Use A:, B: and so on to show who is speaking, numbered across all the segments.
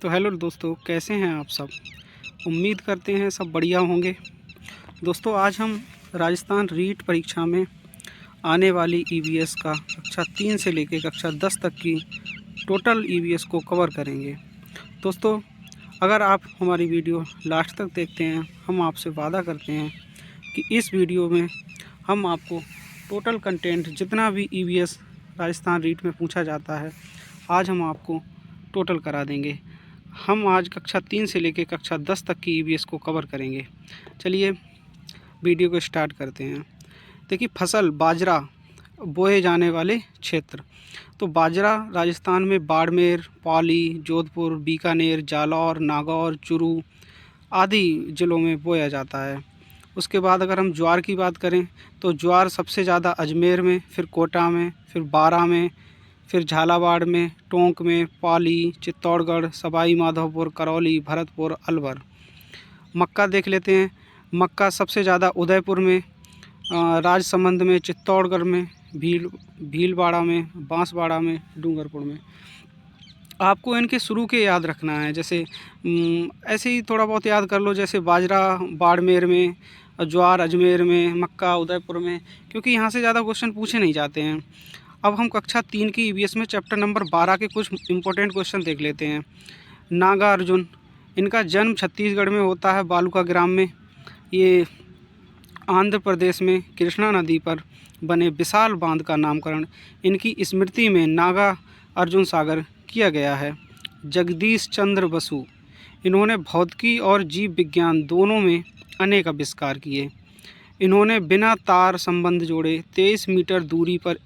A: तो हेलो दोस्तों, कैसे हैं आप सब। उम्मीद करते हैं सब बढ़िया होंगे। दोस्तों, आज हम राजस्थान रीट परीक्षा में आने वाली ईवीएस का कक्षा 3 से लेकर कक्षा 10 तक की टोटल ईवीएस को कवर करेंगे। दोस्तों, अगर आप हमारी वीडियो लास्ट तक देखते हैं, हम आपसे वादा करते हैं कि इस वीडियो में हम आपको टोटल कंटेंट जितना भी ईवीएस राजस्थान रीट में पूछा जाता है, आज हम आपको टोटल करा देंगे। हम आज कक्षा 3 से लेकर कक्षा 10 तक की ईवीएस को कवर करेंगे। चलिए वीडियो को स्टार्ट करते हैं। देखिए, फसल बाजरा बोए जाने वाले क्षेत्र। तो बाजरा राजस्थान में बाड़मेर, पाली, जोधपुर, बीकानेर, जालौर, नागौर, चूरू आदि ज़िलों में बोया जाता है। उसके बाद अगर हम ज्वार की बात करें तो ज्वार सबसे ज़्यादा अजमेर में, फिर कोटा में, फिर बारा में, फिर झालावाड़ में, टोंक में, पाली, चित्तौड़गढ़, सवाई माधोपुर, करौली, भरतपुर, अलवर। मक्का देख लेते हैं। मक्का सबसे ज़्यादा उदयपुर में, राजसमंद में, चित्तौड़गढ़ में, भीलवाड़ा में, बांसवाड़ा में, डूंगरपुर में। आपको इनके शुरू के याद रखना है, जैसे ऐसे ही थोड़ा बहुत याद कर लो, जैसे बाजरा बाड़मेर में, ज्वार अजमेर में, मक्का उदयपुर में, क्योंकि यहाँ से ज़्यादा क्वेश्चन पूछे नहीं जाते हैं। अब हम कक्षा 3 की ईवीएस में चैप्टर नंबर 12 के कुछ इंपॉर्टेंट क्वेश्चन देख लेते हैं। नागा अर्जुन, इनका जन्म छत्तीसगढ़ में होता है, बालूका ग्राम में। ये आंध्र प्रदेश में कृष्णा नदी पर बने विशाल बांध का नामकरण इनकी स्मृति में नागा अर्जुन सागर किया गया है। जगदीश चंद्र बसु, इन्होंने भौतिकी और जीव विज्ञान दोनों में अनेक आविष्कार किए। इन्होंने बिना तार संबंध जोड़े 23 मीटर दूरी पर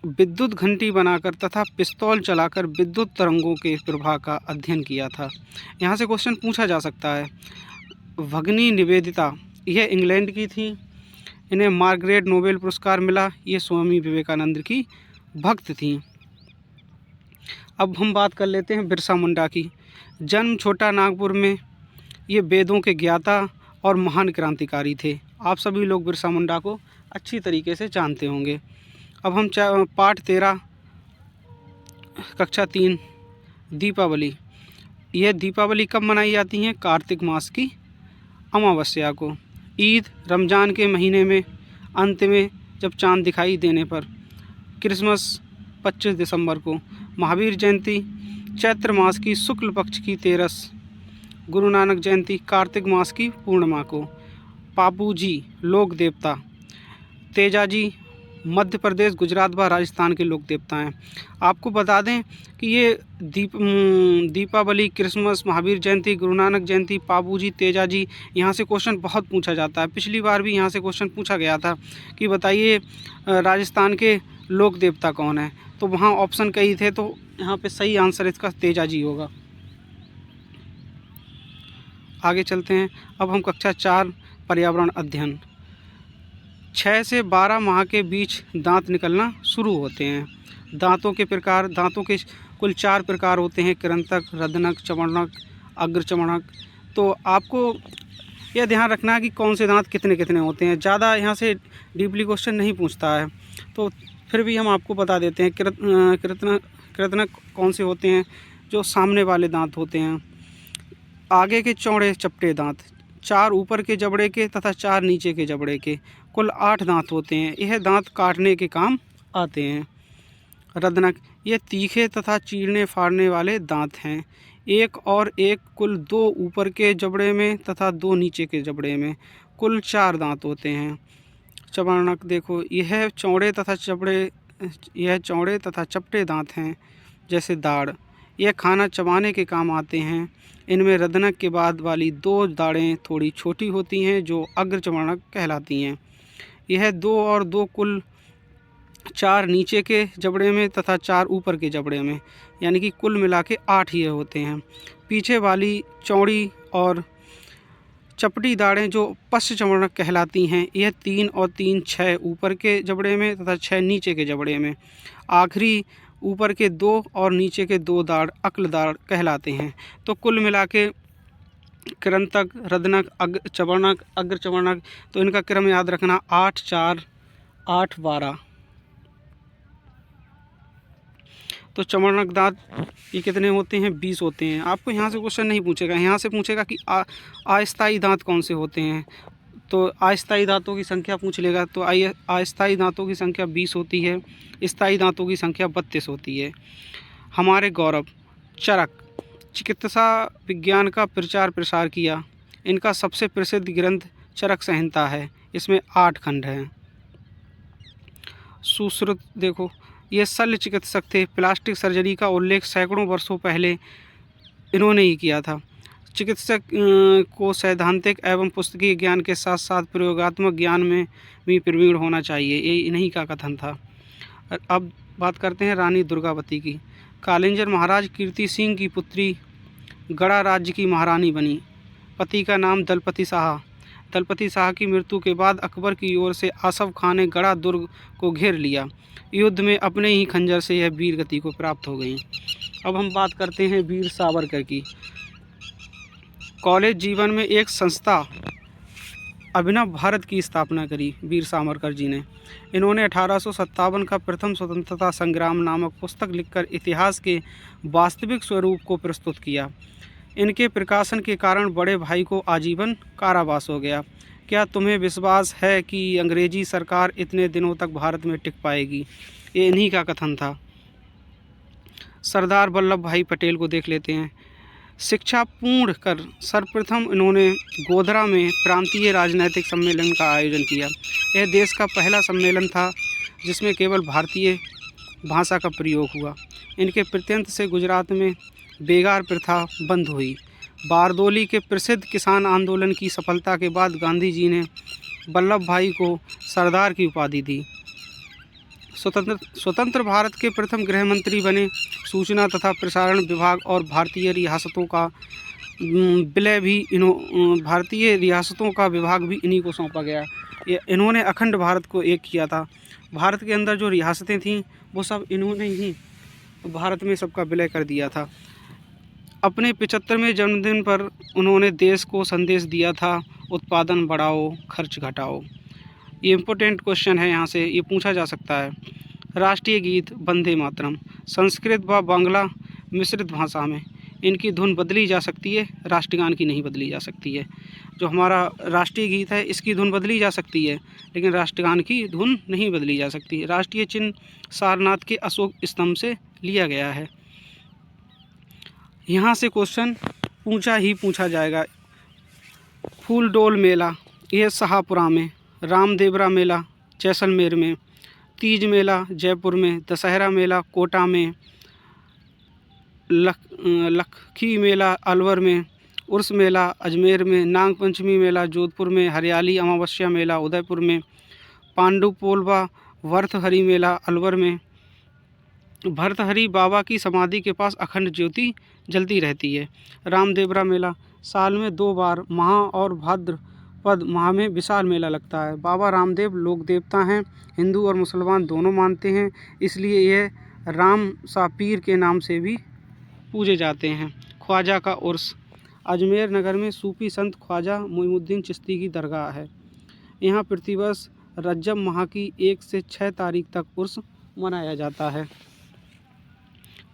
A: विद्युत घंटी बनाकर तथा पिस्तौल चलाकर विद्युत तरंगों के प्रवाह का अध्ययन किया था। यहाँ से क्वेश्चन पूछा जा सकता है। भगिनी निवेदिता, यह इंग्लैंड की थी, इन्हें मार्गरेट नोबेल पुरस्कार मिला। ये स्वामी विवेकानंद की भक्त थी। अब हम बात कर लेते हैं बिरसा मुंडा की। जन्म छोटा नागपुर में, ये वेदों के ज्ञाता और महान क्रांतिकारी थे। आप सभी लोग बिरसा मुंडा को अच्छी तरीके से जानते होंगे। अब हम पाठ 13 कक्षा 3 दीपावली। यह दीपावली कब मनाई जाती है? कार्तिक मास की अमावस्या को। ईद रमज़ान के महीने में अंत में जब चांद दिखाई देने पर। क्रिसमस 25 दिसंबर को। महावीर जयंती चैत्र मास की शुक्ल पक्ष की 13। गुरु नानक जयंती कार्तिक मास की पूर्णिमा को। पापू जी लोक देवता। तेजाजी मध्य प्रदेश, गुजरात व राजस्थान के लोक देवता हैं। आपको बता दें कि ये दीपावली, क्रिसमस, महावीर जयंती, गुरु नानक जयंती, पाबूजी, तेजाजी, यहाँ से क्वेश्चन बहुत पूछा जाता है। पिछली बार भी यहाँ से क्वेश्चन पूछा गया था कि बताइए राजस्थान के लोक देवता कौन है, तो वहाँ ऑप्शन कई थे, तो यहाँ पे सही आंसर इसका तेजाजी होगा। आगे चलते हैं। अब हम कक्षा 4 पर्यावरण अध्ययन। 6 से 12 माह के बीच दांत निकलना शुरू होते हैं। दांतों के प्रकार, दांतों के कुल 4 प्रकार होते हैं: कृंतक, रदनक, चमड़नक, अग्रचमड़नक। तो आपको यह ध्यान रखना है कि कौन से दांत कितने कितने होते हैं। ज़्यादा यहाँ से डीपली क्वेश्चन नहीं पूछता है, तो फिर भी हम आपको बता देते हैं। कृतनक कौन से होते हैं? जो सामने वाले दांत होते हैं। आगे के चौड़े चपटे दांत, 4 ऊपर के जबड़े के तथा 4 नीचे के जबड़े के, कुल 8 दांत होते हैं। यह दांत काटने के काम आते हैं। रदनक, ये तीखे तथा चीरने फाड़ने वाले दांत हैं। एक और एक, कुल 2 ऊपर के जबड़े में तथा 2 नीचे के जबड़े में, कुल 4 दांत होते हैं। चमड़नक, देखो यह चौड़े तथा चपटे दांत हैं, जैसे दाढ़। यह खाना चबाने के काम आते हैं। इनमें रदनक के बाद वाली 2 दाढ़ें थोड़ी छोटी होती हैं, जो अग्रचमड़नक कहलाती हैं। यह 2 और 2, कुल 4 नीचे के जबड़े में तथा 4 ऊपर के जबड़े में, यानी कि कुल मिला के 8 ये होते हैं। पीछे वाली चौड़ी और चपटी दाढ़ें जो पश्च चमड़नक कहलाती हैं, यह 3 और 3, 6 ऊपर के जबड़े में तथा 6 नीचे के जबड़े में। आखिरी ऊपर के 2 और नीचे के 2 दाढ़ अक्ल दाढ़ कहलाते हैं। तो कुल मिला के कृंतक, रदनक, चमड़नक, अग्रचमड़नक, तो इनका क्रम याद रखना 8, 4, 8, 12। तो चमड़क दांत ये कितने होते हैं? 20 होते हैं। आपको यहाँ से क्वेश्चन नहीं पूछेगा, यहाँ से पूछेगा कि अस्थायी दांत कौन से होते हैं। तो अस्थायी दांतों की संख्या पूछ लेगा। तो अस्थायी दांतों की संख्या 20 होती है, स्थायी दांतों की संख्या 32 होती है। हमारे गौरव चरक चिकित्सा विज्ञान का प्रचार प्रसार किया। इनका सबसे प्रसिद्ध ग्रंथ चरक संहिता है, इसमें 8 खंड हैं। सुश्रुत देखो, ये शल्य चिकित्सक थे। प्लास्टिक सर्जरी का उल्लेख सैकड़ों वर्षों पहले इन्होंने ही किया था। चिकित्सक को सैद्धांतिक एवं पुस्तकीय ज्ञान के साथ साथ प्रयोगात्मक ज्ञान में भी प्रवीण होना चाहिए, ये इन्हीं का कथन था। अब बात करते हैं रानी दुर्गावती की। कालिंजर महाराज कीर्ति सिंह की पुत्री गड़ा राज्य की महारानी बनी। पति का नाम दलपति शाह। दलपति शाह की मृत्यु के बाद अकबर की ओर से आसफ खान ने गड़ा दुर्ग को घेर लिया। युद्ध में अपने ही खंजर से यह वीर गति को प्राप्त हो गई। अब हम बात करते हैं वीर सावरकर की। कॉलेज जीवन में एक संस्था अभिनव भारत की स्थापना करी वीर सावरकर जी ने। इन्होंने 1857 का प्रथम स्वतंत्रता संग्राम नामक पुस्तक लिखकर इतिहास के वास्तविक स्वरूप को प्रस्तुत किया। इनके प्रकाशन के कारण बड़े भाई को आजीवन कारावास हो गया। क्या तुम्हें विश्वास है कि अंग्रेजी सरकार इतने दिनों तक भारत में टिक पाएगी? ये इन्हीं का कथन था। सरदार वल्लभ भाई पटेल को देख लेते हैं। शिक्षा पूर्ण कर सर्वप्रथम इन्होंने गोधरा में प्रांतीय राजनैतिक सम्मेलन का आयोजन किया। यह देश का पहला सम्मेलन था जिसमें केवल भारतीय भाषा का प्रयोग हुआ। इनके प्रत्यंत से गुजरात में बेगार प्रथा बंद हुई। बारदोली के प्रसिद्ध किसान आंदोलन की सफलता के बाद गांधी जी ने वल्लभ भाई को सरदार की उपाधि दी। स्वतंत्र भारत के प्रथम गृह मंत्री बने। सूचना तथा प्रसारण विभाग और भारतीय रियासतों का विभाग भी इन्हीं को सौंपा गया। इन्होंने अखंड भारत को एक किया था। भारत के अंदर जो रियासतें थीं वो सब इन्होंने ही भारत में सबका विलय कर दिया था। अपने 75वें जन्मदिन पर उन्होंने देश को संदेश दिया था, उत्पादन बढ़ाओ, खर्च घटाओ। ये इम्पोर्टेंट क्वेश्चन है, यहाँ से ये पूछा जा सकता है। राष्ट्रीय गीत वंदे मातरम संस्कृत व बांग्ला मिश्रित भाषा में। इनकी धुन बदली जा सकती है, राष्ट्रगान की नहीं बदली जा सकती है। जो हमारा राष्ट्रीय गीत है इसकी धुन बदली जा सकती है, लेकिन राष्ट्रगान की धुन नहीं बदली जा सकती। राष्ट्रीय चिन्ह सारनाथ के अशोक स्तंभ से लिया गया है। यहाँ से क्वेश्चन पूछा जाएगा। फूलडोल मेला यह शाहपुरा में, रामदेवरा मेला जैसलमेर में, तीज मेला जयपुर में, दशहरा मेला कोटा में, लखी मेला अलवर में, उर्स मेला अजमेर में, नाग पंचमी मेला जोधपुर में, हरियाली अमावस्या मेला उदयपुर में, पांडुपोलवा भर्तहरि मेला अलवर में। भर्तहरि बाबा की समाधि के पास अखंड ज्योति जलती रहती है। रामदेवरा मेला साल में 2 बार माह और भाद्रपद माह में विशाल मेला लगता है। बाबा रामदेव लोक देवता हैं, हिंदू और मुसलमान दोनों मानते हैं, इसलिए यह राम सा पीर के नाम से भी पूजे जाते हैं। ख्वाजा का उर्स अजमेर नगर में सूफी संत ख्वाजा मोइनुद्दीन चिश्ती की दरगाह है। यहाँ प्रतिवर्ष रजब माह की 1 से 6 तारीख तक उर्स मनाया जाता है।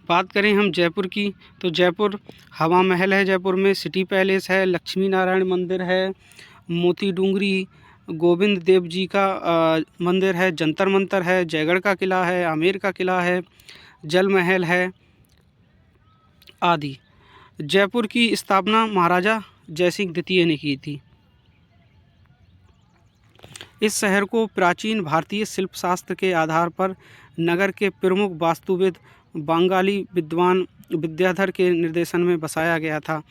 A: बात करें हम जयपुर की, तो जयपुर हवा महल है, जयपुर में सिटी पैलेस है, लक्ष्मी नारायण मंदिर है, मोती डूंगरी गोविंद देव जी का मंदिर है, जंतर मंतर है, जयगढ़ का किला है, आमेर का किला है, जल महल है आदि। जयपुर की स्थापना महाराजा जयसिंह द्वितीय ने की थी। इस शहर को प्राचीन भारतीय शिल्पशास्त्र के आधार पर नगर के प्रमुख वास्तुविद बंगाली विद्वान विद्याधर के निर्देशन में बसाया गया था।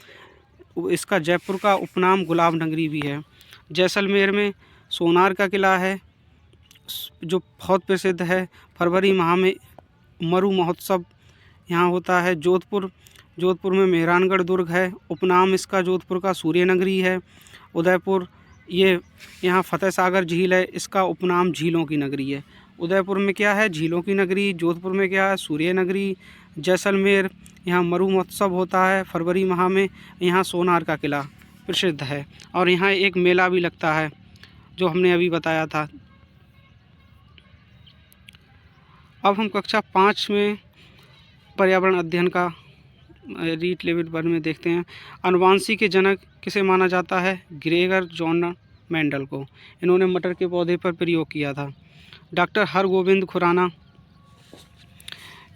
A: इसका जयपुर का उपनाम गुलाब नगरी भी है। जैसलमेर में सोनार का किला है जो बहुत प्रसिद्ध है। फरवरी माह में मरु महोत्सव यहाँ होता है। जोधपुर में मेहरानगढ़ दुर्ग है, उपनाम इसका जोधपुर का सूर्य नगरी है। उदयपुर ये यहाँ फतेह सागर झील है, इसका उपनाम झीलों की नगरी है। उदयपुर में क्या है? झीलों की नगरी। जोधपुर में क्या है? सूर्य नगरी। जैसलमेर यहाँ मरु महोत्सव होता है फरवरी माह में। यहाँ सोनार का किला प्रसिद्ध है और यहाँ एक मेला भी लगता है जो हमने अभी बताया था। अब हम कक्षा 5 में पर्यावरण अध्ययन का रीट लेविट वन में देखते हैं। अनुवांशिकी के जनक किसे माना जाता है? ग्रेगर जॉन मेंडल को। इन्होंने मटर के पौधे पर प्रयोग किया था। डॉक्टर हरगोविंद खुराना,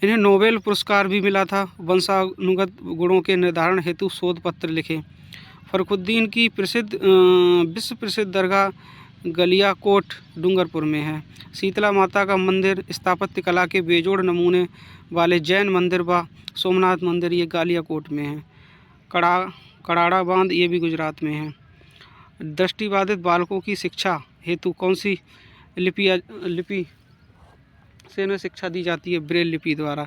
A: इन्हें नोबेल पुरस्कार भी मिला था। वंशानुगत गुणों के निर्धारण हेतु शोध पत्र लिखे। फरुखुद्दीन की विश्व प्रसिद्ध दरगाह गलियाकोट डूंगरपुर में है। शीतला माता का मंदिर स्थापत्य कला के बेजोड़ नमूने वाले जैन मंदिर व सोमनाथ मंदिर ये गालियाकोट में है। कड़ाड़ा बांध ये भी गुजरात में है। दृष्टिबाधित बालकों की शिक्षा हेतु कौन सी लिपि से इन्हें शिक्षा दी जाती है? ब्रेल लिपि द्वारा।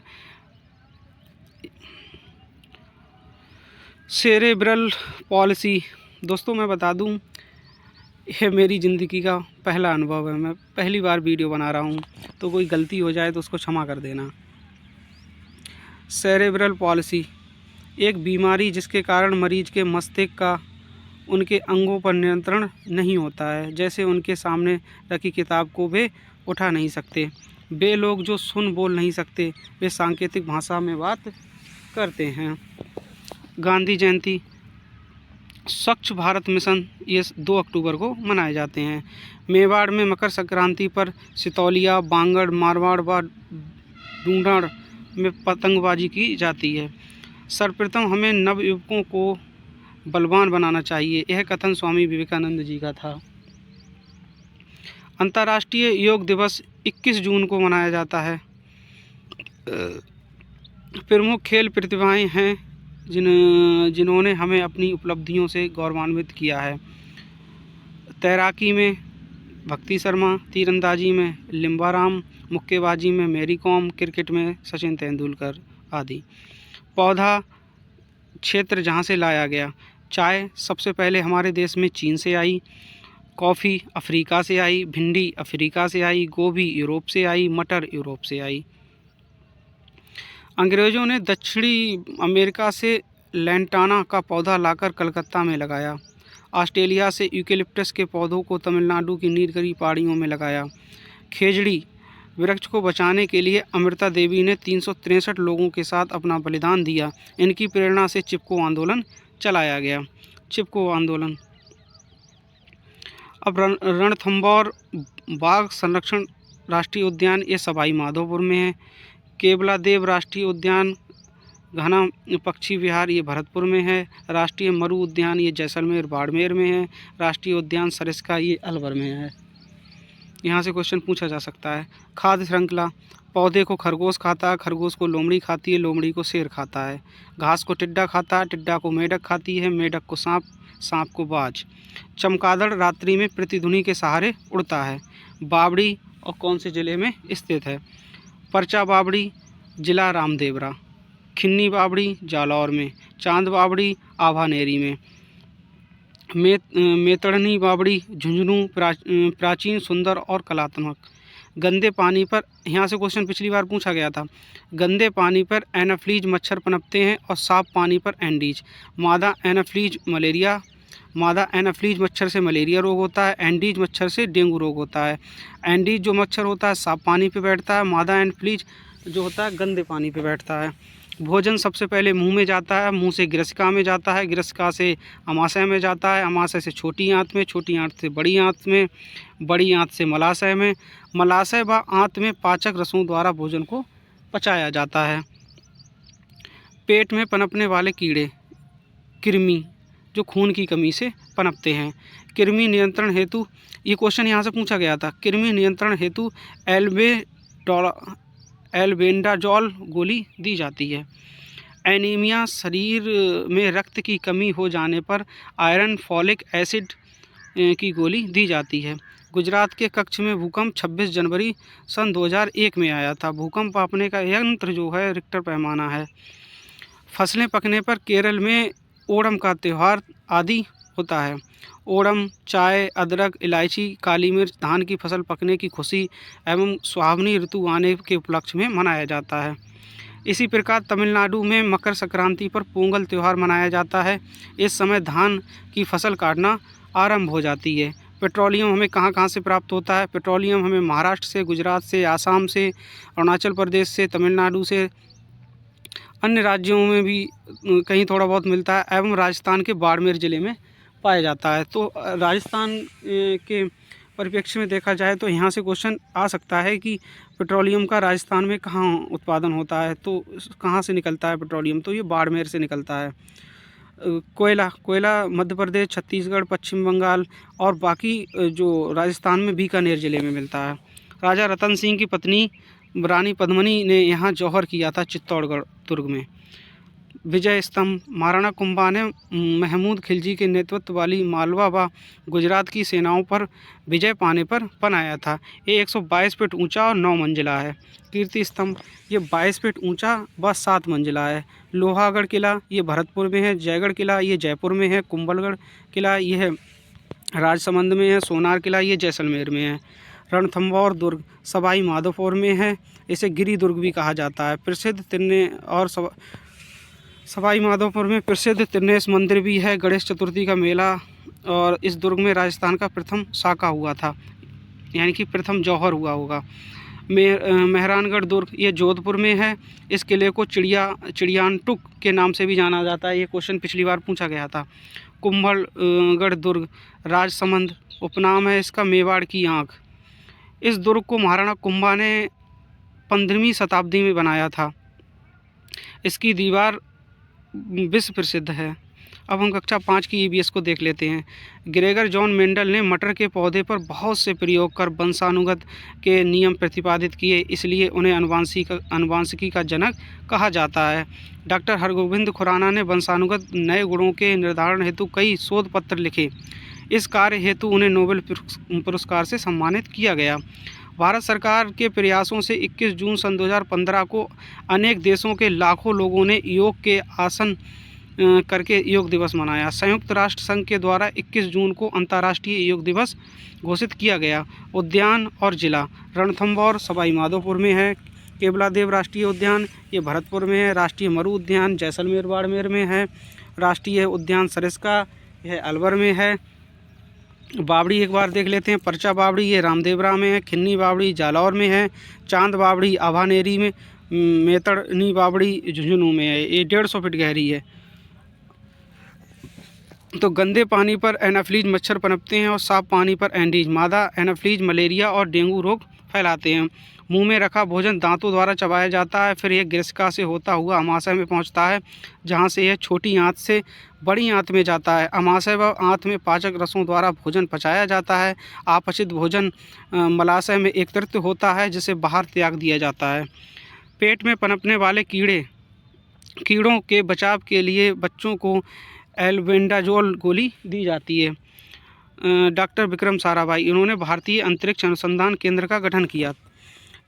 A: सेरेब्रल पॉलिसी, दोस्तों मैं बता दूं, यह मेरी ज़िंदगी का पहला अनुभव है। मैं पहली बार वीडियो बना रहा हूं, तो कोई गलती हो जाए तो उसको क्षमा कर देना। सेरेब्रल पॉलिसी एक बीमारी जिसके कारण मरीज के मस्तिष्क का उनके अंगों पर नियंत्रण नहीं होता है। जैसे उनके सामने रखी किताब को वे उठा नहीं सकते। वे लोग जो सुन बोल नहीं सकते, वे सांकेतिक भाषा में बात करते हैं। गांधी जयंती, स्वच्छ भारत मिशन, ये 2 अक्टूबर को मनाए जाते हैं। मेवाड़ में मकर संक्रांति पर सितौलिया, बांगड़, मारवाड़ व ढूंढाड़ में पतंगबाजी की जाती है। सर्वप्रथम हमें नवयुवकों को बलवान बनाना चाहिए, यह कथन स्वामी विवेकानंद जी का था। अंतर्राष्ट्रीय योग दिवस 21 जून को मनाया जाता है। प्रमुख खेल प्रतिभाएं हैं जिन्होंने हमें अपनी उपलब्धियों से गौरवान्वित किया है। तैराकी में भक्ति शर्मा, तीरंदाजी में लिम्बाराम, मुक्केबाजी में मैरी कॉम, क्रिकेट में सचिन तेंदुलकर आदि। पौधा क्षेत्र जहाँ से लाया गया। चाय सबसे पहले हमारे देश में चीन से आई। कॉफ़ी अफ्रीका से आई। भिंडी अफ्रीका से आई। गोभी यूरोप से आई। मटर यूरोप से आई। अंग्रेज़ों ने दक्षिणी अमेरिका से लैंटाना का पौधा लाकर कलकत्ता में लगाया। ऑस्ट्रेलिया से यूकेलिप्टस के पौधों को तमिलनाडु की नीलगिरी पहाड़ियों में लगाया। खेजड़ी वृक्ष को बचाने के लिए अमृता देवी ने 363 लोगों के साथ अपना बलिदान दिया। इनकी प्रेरणा से चिपको आंदोलन चलाया गया। चिपको आंदोलन। अब रणथंभौर बाघ संरक्षण राष्ट्रीय उद्यान ये सवाई माधोपुर में है। केवलादेव राष्ट्रीय उद्यान घना पक्षी विहार ये भरतपुर में है। राष्ट्रीय मरु उद्यान ये जैसलमेर बाड़मेर में है। राष्ट्रीय उद्यान सरिस्का ये अलवर में है। यहाँ से क्वेश्चन पूछा जा सकता है। खाद्य श्रृंखला, पौधे को खरगोश खाता है, खरगोश को लोमड़ी खाती है, लोमड़ी को शेर खाता है। घास को टिड्डा खाता है, टिड्डा को मेढक खाती है, मेढक को सांप, सांप को बाज। चमगादड़ रात्रि में प्रतिध्वनि के सहारे उड़ता है। बावड़ी और कौन से ज़िले में स्थित है? परचा बावड़ी जिला रामदेवरा। खिन्नी बावड़ी जालौर में। चांद बावड़ी आभानेरी में। मेतड़नी बावड़ी झुंझुनू प्राचीन, सुंदर और कलात्मक। गंदे पानी पर, यहाँ से क्वेश्चन पिछली बार पूछा गया था। गंदे पानी पर एनाफ्लीज मच्छर पनपते हैं और साफ पानी पर एंडीज। मादा एनाफ्लीज मच्छर से मलेरिया रोग होता है। एंडीज मच्छर से डेंगू रोग होता है। एंडीज जो मच्छर होता है साफ पानी पे बैठता है। मादा एनाफ्लीज जो होता है गंदे पानी पे बैठता है। भोजन सबसे पहले मुंह में जाता है, मुंह से गिरसिका में जाता है, गिरसिका से अमाशय में जाता है, अमाशय से छोटी आंत में, छोटी आंत से बड़ी आंत में, बड़ी आंत से मलाशय में, मलाशय व आंत में पाचक रसों द्वारा भोजन को पचाया जाता है। पेट में पनपने वाले कीड़े, कृमि, जो खून की कमी से पनपते हैं। कृमि नियंत्रण हेतु, ये क्वेश्चन यहाँ से पूछा गया था, कृमि नियंत्रण हेतु एल्बेंडाजॉल गोली दी जाती है। एनीमिया, शरीर में रक्त की कमी हो जाने पर आयरन फॉलिक एसिड की गोली दी जाती है। गुजरात के कच्छ में भूकंप 26 जनवरी सन 2001 में आया था। भूकंप मापने का यंत्र जो है रिक्टर पैमाना है। फसलें पकने पर केरल में ओणम का त्यौहार आदि होता है। ओणम चाय, अदरक, इलायची, काली मिर्च, धान की फसल पकने की खुशी एवं सुहावनी ऋतु आने के उपलक्ष्य में मनाया जाता है। इसी प्रकार तमिलनाडु में मकर संक्रांति पर पोंगल त्यौहार मनाया जाता है। इस समय धान की फसल काटना आरंभ हो जाती है। पेट्रोलियम हमें कहाँ से प्राप्त होता है? पेट्रोलियम हमें महाराष्ट्र से, गुजरात से, आसाम से, अरुणाचल प्रदेश से, तमिलनाडु से, अन्य राज्यों में भी कहीं थोड़ा बहुत मिलता है एवं राजस्थान के बाड़मेर ज़िले में पाया जाता है। तो राजस्थान के परिप्रेक्ष्य में देखा जाए तो यहाँ से क्वेश्चन आ सकता है कि पेट्रोलियम का राजस्थान में कहाँ उत्पादन होता है, तो कहाँ से निकलता है पेट्रोलियम, तो ये बाड़मेर से निकलता है। कोयला मध्य प्रदेश, छत्तीसगढ़, पश्चिम बंगाल और बाकी जो राजस्थान में बीकानेर ज़िले में मिलता है। राजा रतन सिंह की पत्नी रानी पद्मिनी ने यहाँ जौहर किया था चित्तौड़गढ़ दुर्ग में। विजय स्तंभ, महाराणा कुंभा ने महमूद खिलजी के नेतृत्व वाली मालवा व गुजरात की सेनाओं पर विजय पाने पर बनाया था। ये 122 फीट ऊंचा और 9 मंजिला है। कीर्ति स्तंभ, ये 22 फीट ऊंचा व 7 मंजिला है। लोहागढ़ किला, ये भरतपुर में है। जयगढ़ किला, ये जयपुर में है। कुंभलगढ़ किला, ये राजसमंद में है। सोनार किला, ये जैसलमेर में है। रणथंभौर दुर्ग सवाई माधोपुर में है। इसे गिरी दुर्ग भी कहा जाता है। प्रसिद्ध तिरने और सवाई माधोपुर में प्रसिद्ध तिरनेश मंदिर भी है। गणेश चतुर्थी का मेला, और इस दुर्ग में राजस्थान का प्रथम साका हुआ था, यानी कि प्रथम जौहर हुआ होगा। मेहरानगढ़ दुर्ग, ये जोधपुर में है। इस किले को चिड़ियानटुक के नाम से भी जाना जाता है। ये क्वेश्चन पिछली बार पूछा गया था। कुंभलगढ़ दुर्ग राजसमंद उपनाम है इसका, मेवाड़ की आँख। इस दुर्ग को महाराणा कुंभा ने 15वीं शताब्दी में बनाया था। इसकी दीवार विश्व प्रसिद्ध है। अब हम कक्षा 5 की ईवीएस को देख लेते हैं। ग्रेगर जॉन मेंडल ने मटर के पौधे पर बहुत से प्रयोग कर वंशानुगत के नियम प्रतिपादित किए, इसलिए उन्हें अनुवांशिकी का जनक कहा जाता है। डॉक्टर हरगोविंद खुराना ने वंशानुगत नए गुणों के निर्धारण हेतु कई शोध पत्र लिखे। इस कार्य हेतु उन्हें नोबेल पुरस्कार से सम्मानित किया गया। भारत सरकार के प्रयासों से 21 जून सन 2015 को अनेक देशों के लाखों लोगों ने योग के आसन करके योग दिवस मनाया। संयुक्त राष्ट्र संघ के द्वारा 21 जून को अंतर्राष्ट्रीय योग दिवस घोषित किया गया। उद्यान और जिला, रणथंभौर सवाई माधोपुर में है। केवलादेव राष्ट्रीय उद्यान, ये भरतपुर में है। राष्ट्रीय मरु उद्यान जैसलमेर बाड़मेर में है। राष्ट्रीय उद्यान सरिस्का, यह अलवर में है। बावड़ी एक बार देख लेते हैं। परचा बावड़ी, ये रामदेवरा में है। खिन्नी बावड़ी जालौर में है। चांद बावड़ी आभानेरी में। मेतड़नी बावड़ी झुंझुनू में है। ये 150 फीट गहरी है। तो गंदे पानी पर एनाफ्लीज मच्छर पनपते हैं और साफ पानी पर एंडीज मादा एनाफ्लीज मलेरिया और डेंगू रोग फैलाते हैं। मुंह में रखा भोजन दांतों द्वारा चबाया जाता है, फिर यह गिरसिका से होता हुआ अमाशय में पहुंचता है, जहां से यह छोटी आंत से बड़ी आंत में जाता है। अमाशय व आंत में पाचक रसों द्वारा भोजन पचाया जाता है। अपचित भोजन मलाशय में एकत्रित होता है, जिसे बाहर त्याग दिया जाता है। पेट में पनपने वाले कीड़ों के बचाव के लिए बच्चों को एल्बेंडाजोल गोली दी जाती है। डॉक्टर विक्रम साराभाई, इन्होंने भारतीय अंतरिक्ष अनुसंधान केंद्र का गठन किया।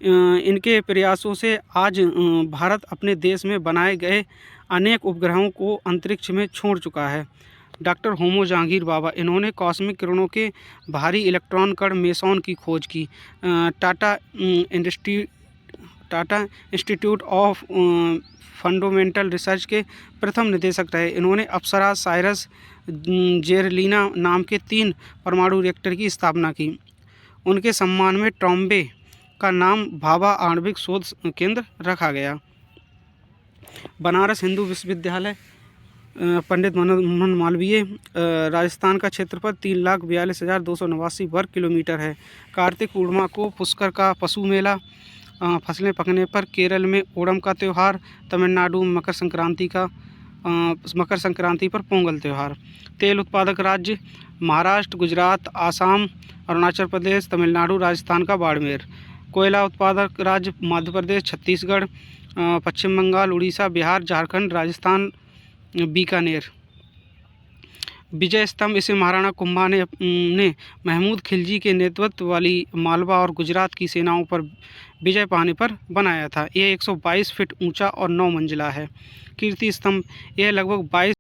A: इनके प्रयासों से आज भारत अपने देश में बनाए गए अनेक उपग्रहों को अंतरिक्ष में छोड़ चुका है। डॉक्टर होमो जहांगीर बाबा, इन्होंने कॉस्मिक किरणों के भारी इलेक्ट्रॉन कण मेसॉन की खोज की। Tata institute of fundamental research के प्रथम निदेशक रहे। इन्होंने अप्सरा, साइरस, जेरलिना नाम के 3 परमाणु रिएक्टर की स्थापना की। उनके सम्मान में ट्रॉम्बे का नाम भाभा आणविक शोध केंद्र रखा गया। बनारस हिंदू विश्वविद्यालय, पंडित मोहन मालवीय, राजस्थान का क्षेत्रफल 3,42,289 वर्ग किलोमीटर है। कार्तिक पूर्णिमा को पुष्कर का पशु मेला, फसलें पकने पर केरल में ओणम का त्यौहार, तमिलनाडु में मकर संक्रांति पर पोंगल त्यौहार। तेल उत्पादक राज्य महाराष्ट्र, गुजरात, आसाम, अरुणाचल प्रदेश, तमिलनाडु, राजस्थान का बाड़मेर। कोयला उत्पादक राज्य मध्य प्रदेश, छत्तीसगढ़, पश्चिम बंगाल, उड़ीसा, बिहार, झारखंड, राजस्थान, बीकानेर। विजय स्तंभ, इसे महाराणा कुंभा ने महमूद खिलजी के नेतृत्व वाली मालवा और गुजरात की सेनाओं पर विजय पाने पर बनाया था। यह 122 फीट ऊंचा और 9 मंजिला है। कीर्ति स्तंभ, यह लगभग 22